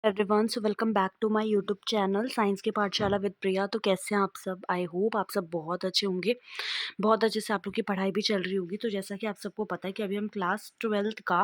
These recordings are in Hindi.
Everyone, so welcome back to my YouTube channel science की पाठशाला विद प्रिया। तो कैसे हैं आप सब? आई होप आप सब बहुत अच्छे होंगे। बहुत अच्छे से आप लोग की पढ़ाई भी चल रही होगी। तो जैसा कि आप सबको पता है कि अभी हम क्लास 12th का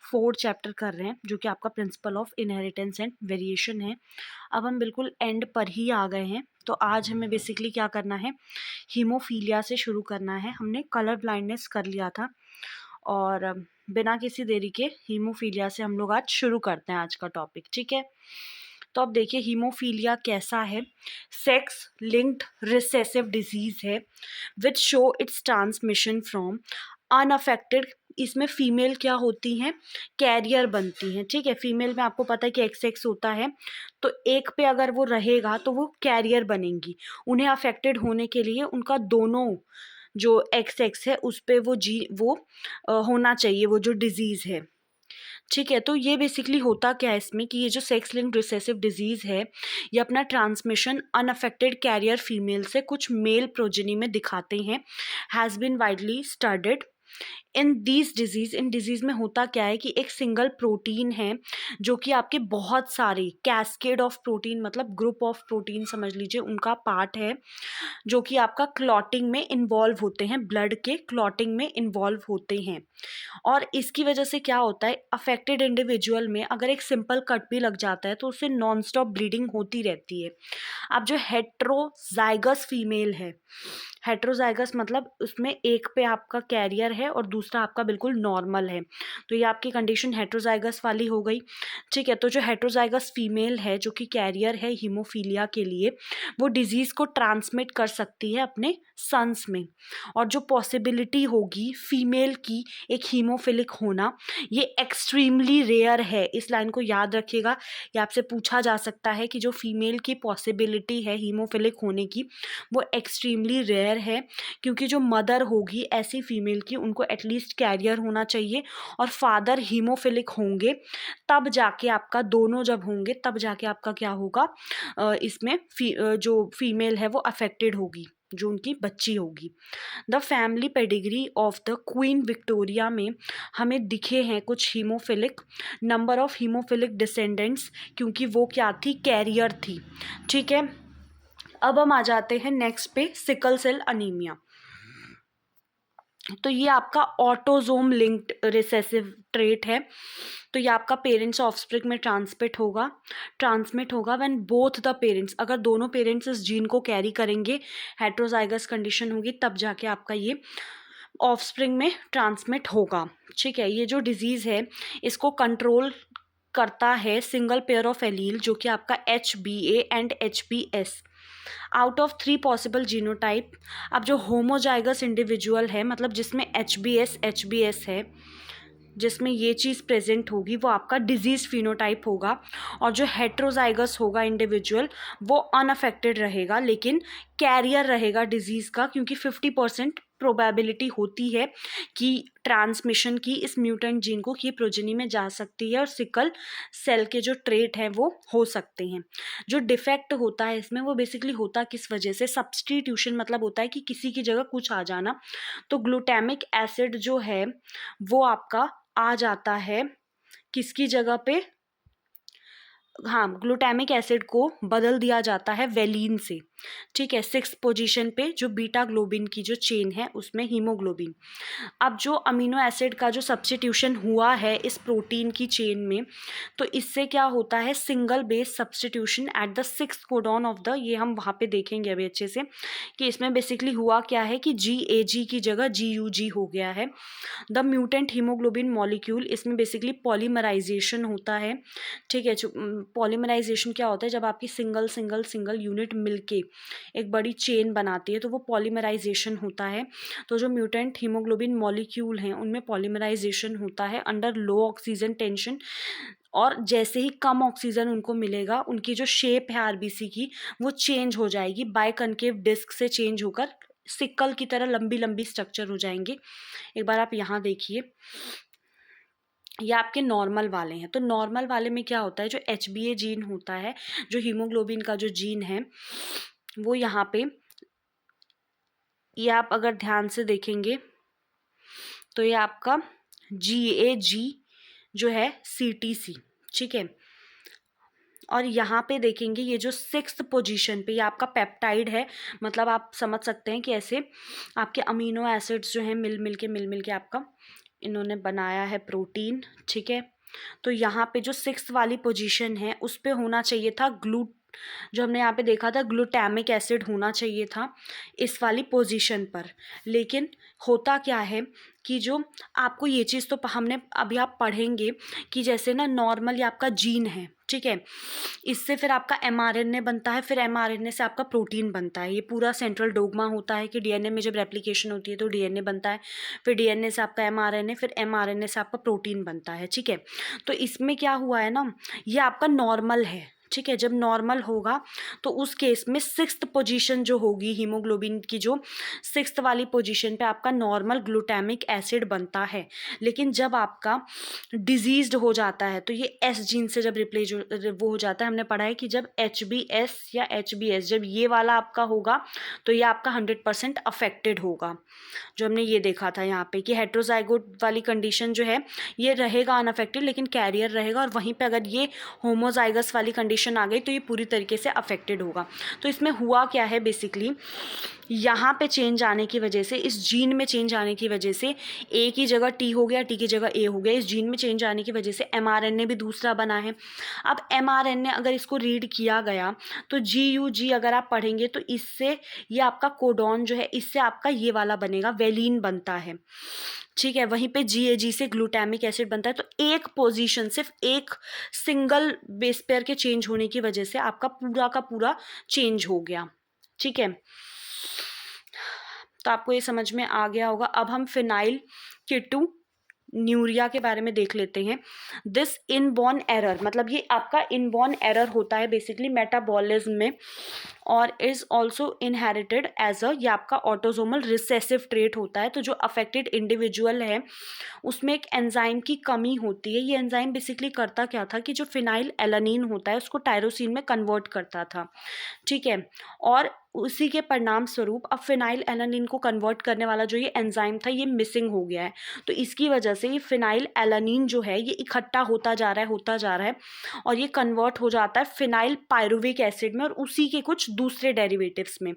4th चैप्टर कर रहे हैं, जो कि आपका principle of inheritance and variation है। अब हम बिल्कुल एंड पर ही आ गए हैं। तो आज हमें बेसिकली क्या करना है, हीमोफीलिया से शुरू करना है। हमने कलर ब्लाइंडनेस कर लिया था और बिना किसी देरी के हीमोफीलिया से हम लोग आज शुरू करते हैं आज का टॉपिक। ठीक है, तो अब देखिए हीमोफीलिया कैसा है। सेक्स लिंक्ड रिसेसिव डिजीज है which show it's transmission from unaffected. इसमें फीमेल क्या होती हैं, कैरियर बनती हैं। ठीक है, फीमेल में आपको पता है कि एक्स एक्स होता है, तो एक पे अगर वो रहेगा तो वो कैरियर बनेंगी। उन्हें अफेक्टेड होने के लिए उनका दोनों जो एक्स एक्स है उस पे वो होना चाहिए, वो जो डिजीज़ है। ठीक है, तो ये बेसिकली होता क्या है इसमें कि ये जो सेक्स लिंक्ड रिसेसिव डिजीज़ है, ये अपना ट्रांसमिशन अनअफेक्टेड कैरियर फीमेल से कुछ मेल प्रोजेनी में दिखाते हैं। Has been widely studied in disease में होता क्या है कि एक सिंगल प्रोटीन है जो कि आपके बहुत सारे कैस्केड ऑफ प्रोटीन, मतलब ग्रुप ऑफ प्रोटीन समझ लीजिए, उनका पार्ट है जो कि आपका क्लॉटिंग में इन्वॉल्व होते हैं, ब्लड के क्लॉटिंग में इन्वॉल्व होते हैं। और इसकी वजह से क्या होता है, अफेक्टेड इंडिविजुअल में अगर एक सिंपल कट भी लग जाता है तो उससे नॉन स्टॉप ब्लीडिंग होती रहती है। अब जो हेट्रोजाइगस फीमेल है, हेट्रोजाइगस मतलब उसमें एक पे आपका कैरियर है और दूसरा आपका बिल्कुल नॉर्मल है, तो ये आपकी कंडीशन हेट्रोजाइगस वाली हो गई। ठीक है, तो जो हेट्रोजाइगस फीमेल है जो कि कैरियर है हीमोफीलिया के लिए, वो डिजीज़ को ट्रांसमिट कर सकती है अपने सन्स में। और जो पॉसिबिलिटी होगी फीमेल की एक हीमोफिलिक होना, ये एक्सट्रीमली रेयर है। इस लाइन को याद रखिएगा, ये आपसे पूछा जा सकता है कि जो फीमेल की पॉसिबिलिटी है हीमोफिलिक होने की, वो एक्सट्रीमली रेयर है, क्योंकि जो मदर होगी ऐसी फीमेल की, उनको एटलीस्ट कैरियर होना चाहिए और फादर हीमोफिलिक होंगे, तब जाके आपका दोनों जब होंगे तब जाके आपका क्या होगा, इसमें जो फीमेल है वो अफेक्टेड होगी, जो उनकी बच्ची होगी। The family pedigree of the queen Victoria में हमें दिखे हैं कुछ haemophilic, number of haemophilic descendants, क्योंकि वो क्या थी, कैरियर थी। ठीक है, अब हम आ जाते हैं नेक्स्ट पे, सिकल सेल अनीमिया। तो ये आपका ऑटोजोम लिंक्ड रिसेसिव ट्रेट है। तो ये आपका पेरेंट्स ऑफस्प्रिंग में ट्रांसमिट होगा व्हेन बोथ द पेरेंट्स, अगर दोनों पेरेंट्स इस जीन को कैरी करेंगे, हेट्रोजाइगस कंडीशन होगी, तब जाके आपका ये ऑफस्प्रिंग में ट्रांसमिट होगा। ठीक है, ये जो डिजीज़ है इसको कंट्रोल करता है सिंगल पेयर ऑफ एलील, जो कि आपका HBA and HBS out of 3 possible genotype. अब जो होमोजाइगस इंडिविजुअल है, मतलब जिसमें HBS है, जिसमें ये चीज़ प्रेजेंट होगी, वो आपका डिजीज़ फिनोटाइप होगा। और जो हेट्रोजाइगस होगा इंडिविजुअल, वो अनअफेक्टेड रहेगा लेकिन कैरियर रहेगा डिजीज़ का, क्योंकि 50% प्रोबेबिलिटी होती है कि ट्रांसमिशन की इस म्यूटेंट जीन को की प्रोजेनी में जा सकती है और सिकल सेल के जो ट्रेट हैं वो हो सकते हैं। जो डिफेक्ट होता है इसमें, वो बेसिकली होता किस वजह से, सब्सटीट्यूशन, मतलब होता है कि किसी की जगह कुछ आ जाना। तो ग्लूटामिक एसिड जो है वो आपका आ जाता है किसकी जगह पे, हाँ, ग्लूटामिक एसिड को बदल दिया जाता है वेलिन से। ठीक है, 6th पोजीशन पे जो बीटा ग्लोबिन की जो चेन है उसमें हीमोग्लोबिन। अब जो अमीनो एसिड का जो सब्स्टिट्यूशन हुआ है इस प्रोटीन की चेन में, तो इससे क्या होता है, single base substitution at the 6th codon of the, ये हम वहाँ पे देखेंगे अभी अच्छे से कि इसमें बेसिकली हुआ क्या है कि GAG की जगह GUG हो गया है। द म्यूटेंट हीमोग्लोबिन मॉलिक्यूल, इसमें बेसिकली पॉलीमराइजेशन होता है। ठीक है, पॉलीमराइजेशन क्या होता है, जब आपकी सिंगल यूनिट मिलके एक बड़ी चेन बनाती है तो वो पॉलीमराइजेशन होता है। तो जो म्यूटेंट हीमोग्लोबिन मॉलिक्यूल हैं उनमें पॉलीमराइजेशन होता है अंडर लो ऑक्सीजन टेंशन, और जैसे ही कम ऑक्सीजन उनको मिलेगा, उनकी जो शेप है आरबीसी की वो चेंज हो जाएगी, बाइकनकेव डिस्क से चेंज होकर सिकल की तरह लंबी लंबी स्ट्रक्चर हो जाएंगे। एक बार आप यहाँ देखिए, ये आपके नॉर्मल वाले हैं। तो नॉर्मल वाले में क्या होता है, जो HBA जीन होता है, जो हीमोग्लोबिन का जो जीन है, वो यहाँ पे, ये आप अगर ध्यान से देखेंगे तो ये आपका GAG जो है CTC। ठीक है, और यहाँ पे देखेंगे ये जो 6th पोजीशन पे ये आपका पेप्टाइड है, मतलब आप समझ सकते हैं कि ऐसे आपके अमीनो एसिड्स जो हैं मिल मिल के आपका इन्होंने बनाया है प्रोटीन, ठीक है। तो यहाँ पे जो 6th वाली पोजीशन है उस पे होना चाहिए था जो हमने यहाँ पे देखा था ग्लूटामिक एसिड होना चाहिए था इस वाली पोजीशन पर। लेकिन होता क्या है कि जो आपको ये चीज़ तो हमने अभी आप पढ़ेंगे कि जैसे ना नॉर्मल ये आपका जीन है, ठीक है, इससे फिर आपका एमआरएनए बनता है, फिर एमआरएनए से आपका प्रोटीन बनता है। ये पूरा सेंट्रल डोग्मा होता है कि डीएनए में जब रेप्लिकेशन होती है तो डीएनए बनता है, फिर डीएनए से आपका एमआरएनए, फिर एमआरएनए से आपका प्रोटीन बनता है, ठीक है। तो इसमें क्या हुआ है ना, ये आपका नॉर्मल है, ठीक है। जब नॉर्मल होगा तो उस केस में 6th पोजीशन जो होगी हीमोग्लोबिन की, जो 6th वाली पोजीशन पे आपका नॉर्मल ग्लूटामिक एसिड बनता है। लेकिन जब आपका डिजीज्ड हो जाता है तो ये एस जीन से जब रिप्लेस वो हो जाता है, हमने पढ़ा है कि जब HbS या HbS जब ये वाला आपका होगा तो ये आपका 100% अफेक्टेड होगा। जो हमने ये देखा था यहाँ पे कि हेट्रोजाइगोट वाली कंडीशन जो है ये रहेगा अनअफेक्टेड, लेकिन कैरियर रहेगा, और वहीं पे अगर ये होमोजाइगस वाली कंडीशन आ गई तो ये पूरी तरीके से अफेक्टेड होगा। तो इसमें हुआ क्या है बेसिकली, यहाँ पे चेंज आने की वजह से, इस जीन में चेंज आने की वजह से ए की जगह टी हो गया, टी की जगह ए हो गया। इस जीन में चेंज आने की वजह से एमआरएनए भी दूसरा बना है। अब एमआरएनए अगर इसको रीड किया गया तो GUG अगर आप पढ़ेंगे तो इससे ये आपका कोडॉन जो है इससे आपका ये वाला बनेगा, वेलिन बनता है, ठीक है। वहीं पे GAG से ग्लूटामिक एसिड बनता है। तो एक पोजीशन, सिर्फ एक सिंगल बेस पेयर के चेंज होने की वजह से आपका पूरा का पूरा चेंज हो गया, ठीक है। तो आपको ये समझ में आ गया होगा। अब हम फिनाइल कीटो न्यूरिया के बारे में देख लेते हैं। दिस इनबॉर्न एरर, मतलब ये आपका इनबॉर्न एरर होता है बेसिकली मेटाबॉलिज्म में, और इज ऑल्सो इनहेरिटेड एज ये आपका ऑटोसोमल रिसेसिव ट्रेट होता है। तो जो अफेक्टेड इंडिविजुअल है उसमें एक एंजाइम की कमी होती है। ये एंजाइम बेसिकली करता क्या था कि जो फिनाइल एलानिन होता है उसको टायरोसिन में कन्वर्ट करता था, ठीक है। और उसी के परिणाम स्वरूप अब फिनाइल एलानिन को कन्वर्ट करने वाला जो ये एंजाइम था ये मिसिंग हो गया है। तो इसकी वजह से ये फिनाइल एलानिन जो है ये इकट्ठा होता जा रहा है और ये कन्वर्ट हो जाता है फिनाइल पायरुविक एसिड में और उसी के कुछ दूसरे डेरिवेटिव्स में,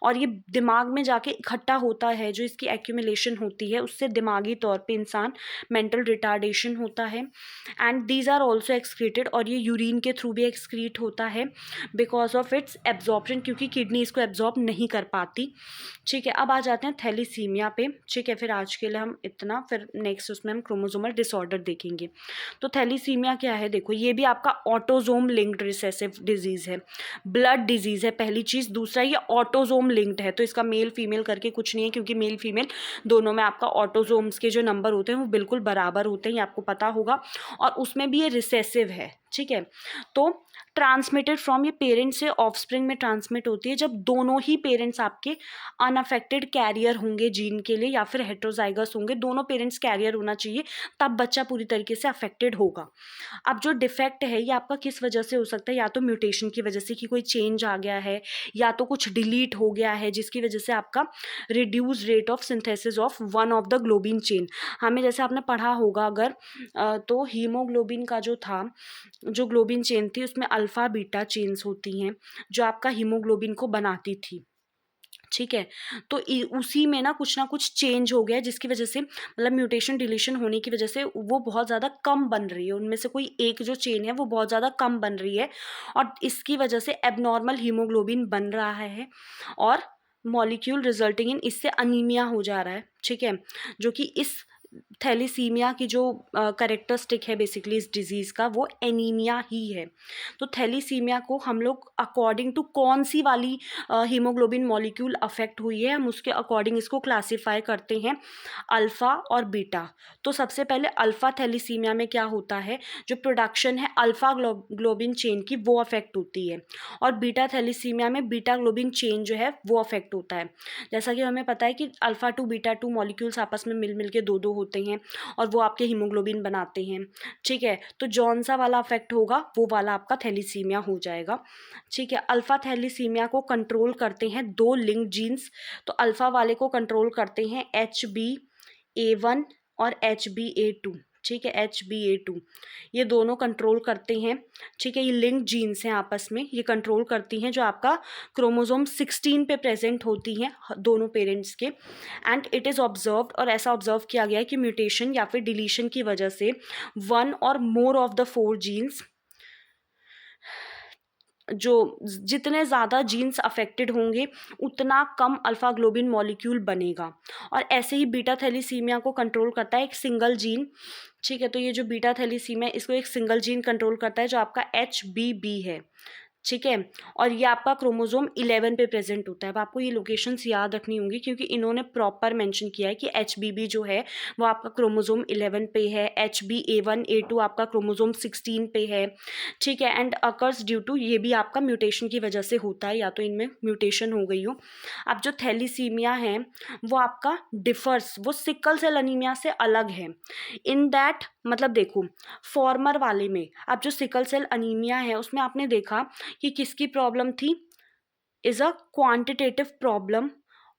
और ये दिमाग में जाके इकट्ठा होता है। जो इसकी एक्यूमुलेशन होती है उससे दिमागी तौर पे इंसान मेंटल रिटार्डेशन होता है। And these are also excreted, और ये यूरिन के थ्रू भी एक्सक्रीट होता है बिकॉज ऑफ इट्स एब्जॉर्प्शन, क्योंकि किडनी इसको एब्जॉर्ब नहीं कर पाती, ठीक है। अब आ जाते हैं थैलीसीमिया पे, ठीक है। फिर आज के लिए हम इतना, फिर नेक्स्ट उसमें हम क्रोमोसोमल डिसऑर्डर देखेंगे। तो थैलीसीमिया क्या है, देखो ये भी आपका ऑटोजोम लिंक्ड रिसेसिव डिजीज़ है, ब्लड डिजीज़ है पहली चीज़। दूसरा ये ऑटोजोम लिंक्ड है, तो इसका मेल फीमेल करके कुछ नहीं है, क्योंकि मेल फीमेल दोनों में आपका ऑटोजोम्स के जो नंबर होते हैं वो बिल्कुल बराबर होते हैं, ये आपको पता होगा। और उसमें भी ये रिसेसिव है, ठीक है। तो ट्रांसमिटेड फ्रॉम, ये पेरेंट्स से ऑफस्प्रिंग में ट्रांसमिट होती है जब दोनों ही पेरेंट्स आपके अनअफेक्टेड कैरियर होंगे जीन के लिए, या फिर हेट्रोजाइगस होंगे, दोनों पेरेंट्स कैरियर होना चाहिए, तब बच्चा पूरी तरीके से अफेक्टेड होगा। अब जो डिफेक्ट है ये आपका किस वजह से हो सकता है, या तो म्यूटेशन की वजह से कि कोई चेंज आ गया है, या तो कुछ डिलीट हो गया है जिसकी वजह से आपका reduce rate of synthesis of one of the globin chain. हमें जैसे आपने पढ़ा होगा अगर तो हीमोग्लोबिन का जो था, जो ग्लोबिन चेन थी उसमें अल्फा बीटा चेन्स होती हैं जो आपका हीमोग्लोबिन को बनाती थी, ठीक है। तो उसी में ना कुछ चेंज हो गया जिसकी वजह से, मतलब म्यूटेशन डिलीशन होने की वजह से वो बहुत ज़्यादा कम बन रही है, उनमें से कोई एक जो चेन है वो बहुत ज़्यादा कम बन रही है, और इसकी वजह से एबनॉर्मल हीमोग्लोबिन बन रहा है और मॉलिक्यूल रिजल्टिंग इन, इससे अनीमिया हो जा रहा है, ठीक है। जो कि इस थैलीसीमिया की जो कैरेक्टरिस्टिक है बेसिकली इस डिजीज़ का, वो एनीमिया ही है। तो थैलीसीमिया को हम लोग अकॉर्डिंग टू कौन सी वाली हीमोग्लोबिन मॉलिक्यूल अफेक्ट हुई है, हम उसके अकॉर्डिंग इसको क्लासीफाई करते हैं अल्फ़ा और बीटा। तो सबसे पहले अल्फ़ा थैलीसीमिया में क्या होता है, जो प्रोडक्शन है अल्फ़ा ग्लोबिन चेन की वो अफेक्ट होती है, और बीटा थैलीसीमिया में बीटा ग्लोबिन चेन जो है वो अफेक्ट होता है। जैसा कि हमें पता है कि alpha two beta two molecules आपस में मिल के दो होते हैं और वो आपके हीमोग्लोबिन बनाते हैं, ठीक है। तो जौन सा वाला अफेक्ट होगा वो वाला आपका थैलीसीमिया हो जाएगा, ठीक है। अल्फा थैलीसीमिया को कंट्रोल करते हैं दो लिंक जीन्स। तो अल्फा वाले को कंट्रोल करते हैं HbA1 और HbA2, ठीक है, HbA2 ये दोनों कंट्रोल करते हैं। ठीक है, ये लिंक जीन्स हैं आपस में, ये कंट्रोल करती हैं जो आपका क्रोमोसोम 16 पे प्रेजेंट होती हैं दोनों पेरेंट्स के। एंड इट इज़ ऑब्जर्व्ड, और ऐसा ऑब्जर्व किया गया है कि म्यूटेशन या फिर डिलीशन की वजह से 1 और मोर ऑफ द 4 जीन्स, जो जितने ज़्यादा जीन्स अफेक्टेड होंगे उतना कम अल्फा ग्लोबिन मॉलिक्यूल बनेगा। और ऐसे ही बीटा थैलीसीमिया को कंट्रोल करता है एक सिंगल जीन। ठीक है, तो ये जो बीटा थैलीसीमिया इसको एक सिंगल जीन कंट्रोल करता है जो आपका HBB है। ठीक है, और ये आपका क्रोमोसोम 11 पे प्रेजेंट होता है। अब आपको ये लोकेशंस याद रखनी होंगी क्योंकि इन्होंने प्रॉपर मेंशन किया है कि HBB जो है वो आपका क्रोमोसोम 11 पे है, HbA1A2 आपका क्रोमोसोम 16 पे है। ठीक है, एंड अकर्स ड्यू टू, ये भी आपका म्यूटेशन की वजह से होता है, या तो इनमें म्यूटेशन हो गई हो। अब जो थैलीसीमिया है वो आपका डिफर्स, वो सिकल सेल अनीमिया से अलग है इन दैट, मतलब देखो फॉर्मर वाले में, अब जो सिकल सेल अनीमिया है उसमें आपने देखा कि किसकी प्रॉब्लम थी, is a quantitative problem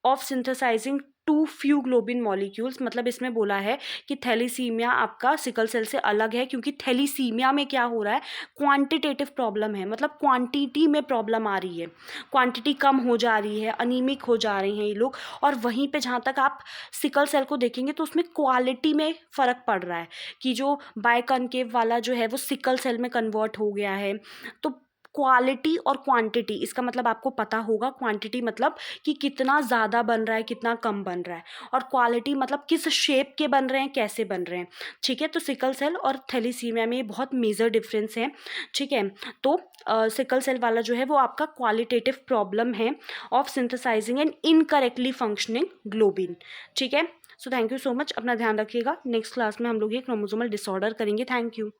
of synthesising too few globin molecules. मतलब इसमें बोला है कि थैलीसीमिया आपका सिकल सेल से अलग है क्योंकि थैलीसीमिया में क्या हो रहा है, क्वांटिटेटिव प्रॉब्लम है, मतलब क्वांटिटी में प्रॉब्लम आ रही है, क्वांटिटी कम हो जा रही है, अनीमिक हो जा रहे हैं ये लोग। और वहीं पे जहाँ तक आप सिकल सेल को देखेंगे तो उसमें क्वालिटी में फ़र्क पड़ रहा है कि जो बायकनकेव वाला जो है वो सिकल सेल में कन्वर्ट हो गया है। तो क्वालिटी और क्वांटिटी, इसका मतलब आपको पता होगा, क्वांटिटी मतलब कि कितना ज़्यादा बन रहा है कितना कम बन रहा है, और क्वालिटी मतलब किस शेप के बन रहे हैं कैसे बन रहे हैं। ठीक है, तो सिकल सेल और थैलीसीमिया में बहुत मेजर डिफरेंस है। ठीक है, तो सिकल सेल वाला जो है वो आपका क्वालिटेटिव प्रॉब्लम है of synthesising and incorrectly functioning globin. ठीक है, so thank you so much, अपना ध्यान रखिएगा। नेक्स्ट क्लास में हम लोग ये क्रोमोसोमल डिसऑर्डर करेंगे। Thank you.